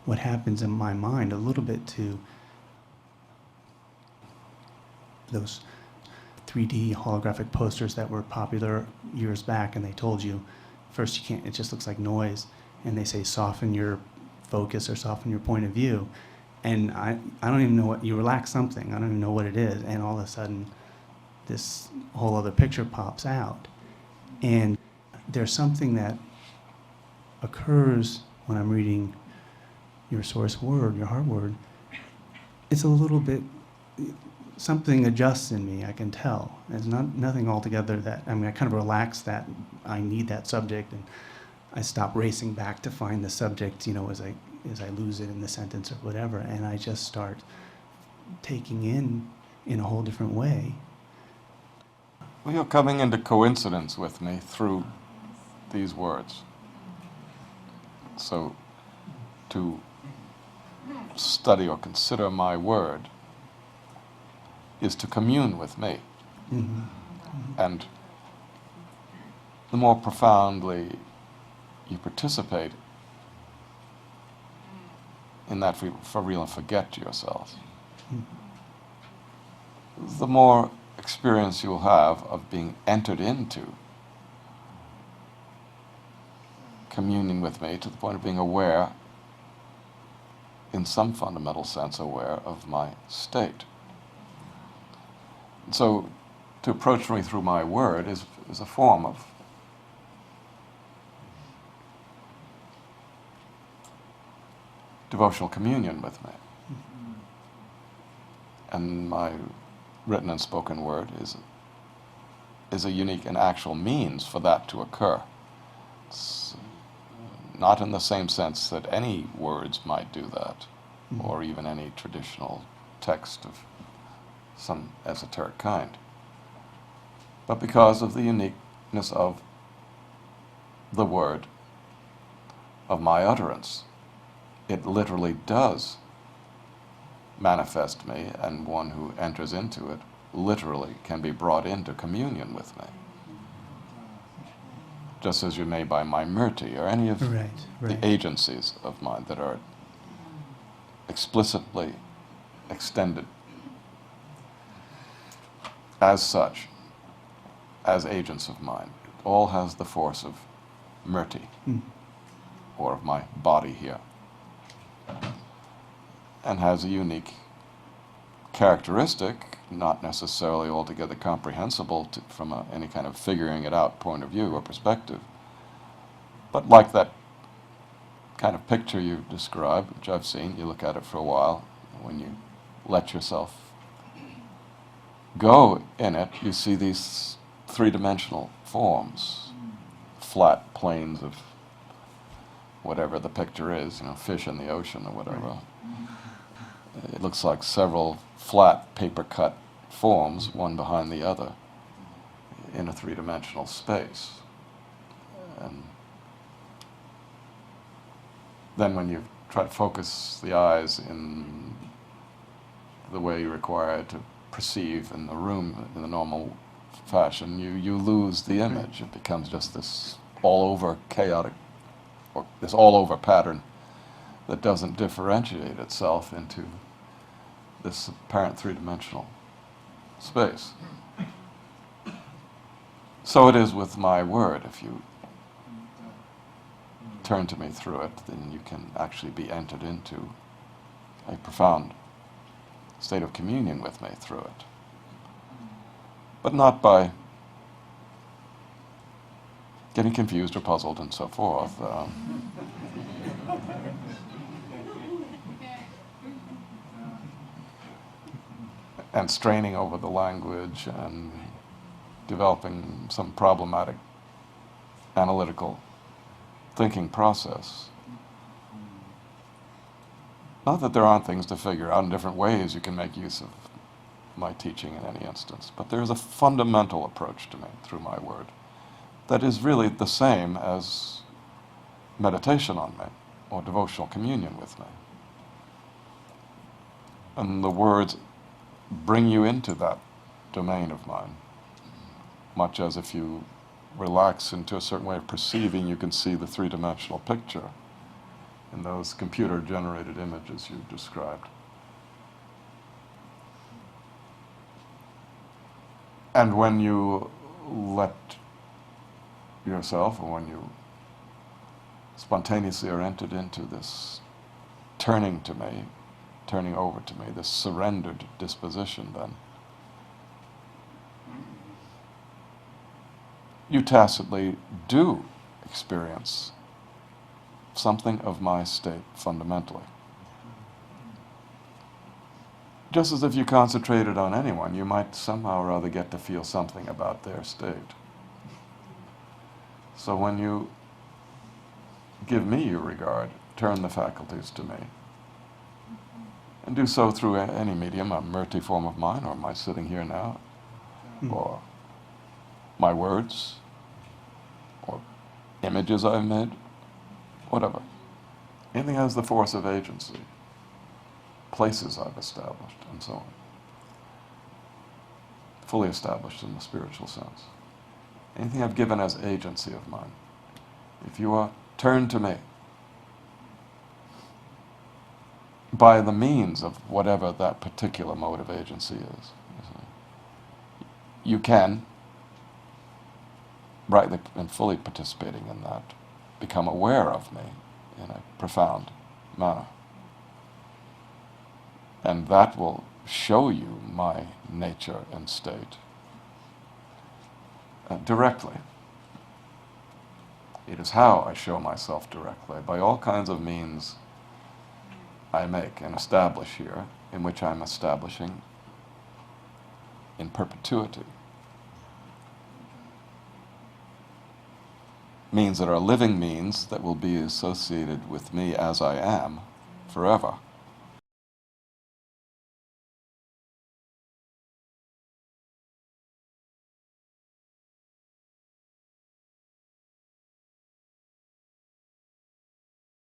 what happens in my mind a little bit to those 3D holographic posters that were popular years back, and they told you, first you can't, it just looks like noise, and they say soften your focus or soften your point of view. And I don't even know what, you relax something, I don't even know what it is, and all of a sudden this whole other picture pops out. And there's something that occurs when I'm reading your source word, your heart word. It's a little bit, something adjusts in me, I can tell. It's nothing altogether that, I mean, I kind of relax that I need that subject, and I stop racing back to find the subject, you know, as I lose it in the sentence or whatever, and I just start taking in a whole different way. Well, you're coming into coincidence with me through these words. So, to study or consider my word is to commune with me. Mm-hmm. Mm-hmm. And the more profoundly you participate in that for real and forget yourself, the more experience you'll have of being entered into communing with me to the point of being aware, in some fundamental sense, aware of my state. And so, to approach me through my word is a form of devotional communion with me. And my written and spoken word is a unique and actual means for that to occur. It's not in the same sense that any words might do that, or even any traditional text of some esoteric kind, but because of the uniqueness of the word, of my utterance. It literally does manifest me, and one who enters into it literally can be brought into communion with me. Just as you may by my murti, or any of the agencies of mind that are explicitly extended as such, as agents of mind. It all has the force of murti, or of my body here, and has a unique characteristic, not necessarily altogether comprehensible from any kind of figuring it out point of view or perspective, but like that kind of picture you described, which I've seen, you look at it for a while, when you let yourself go in it, you see these three-dimensional forms, flat planes of whatever the picture is, you know, fish in the ocean or whatever. It looks like several flat paper-cut forms, one behind the other, in a three-dimensional space. And then when you try to focus the eyes in the way you require to perceive in the room in the normal fashion, you lose the image. It becomes just this all-over chaotic, or this all-over pattern that doesn't differentiate itself into this apparent three-dimensional space. So it is with my word. If you turn to me through it, then you can actually be entered into a profound state of communion with me through it. But not by getting confused or puzzled and so forth. And straining over the language and developing some problematic analytical thinking process. Not that there aren't things to figure out in different ways you can make use of my teaching in any instance, but there's a fundamental approach to me through my word that is really the same as meditation on me or devotional communion with me. And the words bring you into that domain of mine, much as if you relax into a certain way of perceiving, you can see the three-dimensional picture. in those computer-generated images you've described. And when you let yourself, or when you spontaneously are entered into this turning to me, turning over to me, this surrendered disposition, then you tacitly do experience something of my state fundamentally. Just as if you concentrated on anyone, you might somehow or other get to feel something about their state. So when you give me your regard, turn the faculties to me, and do so through any medium, a murti form of mine, or my sitting here now, or my words, or images I've made, whatever. Anything has the force of agency. Places I've established, and so on. Fully established in the spiritual sense. Anything I've given as agency of mine. If you are turned to me by the means of whatever that particular mode of agency is, you can, rightly and fully participating in that, become aware of me in a profound manner. And that will show you my nature and state directly. It is how I show myself directly, by all kinds of means I make and establish here, in which I'm establishing in perpetuity. Means that are living means that will be associated with me as I am forever.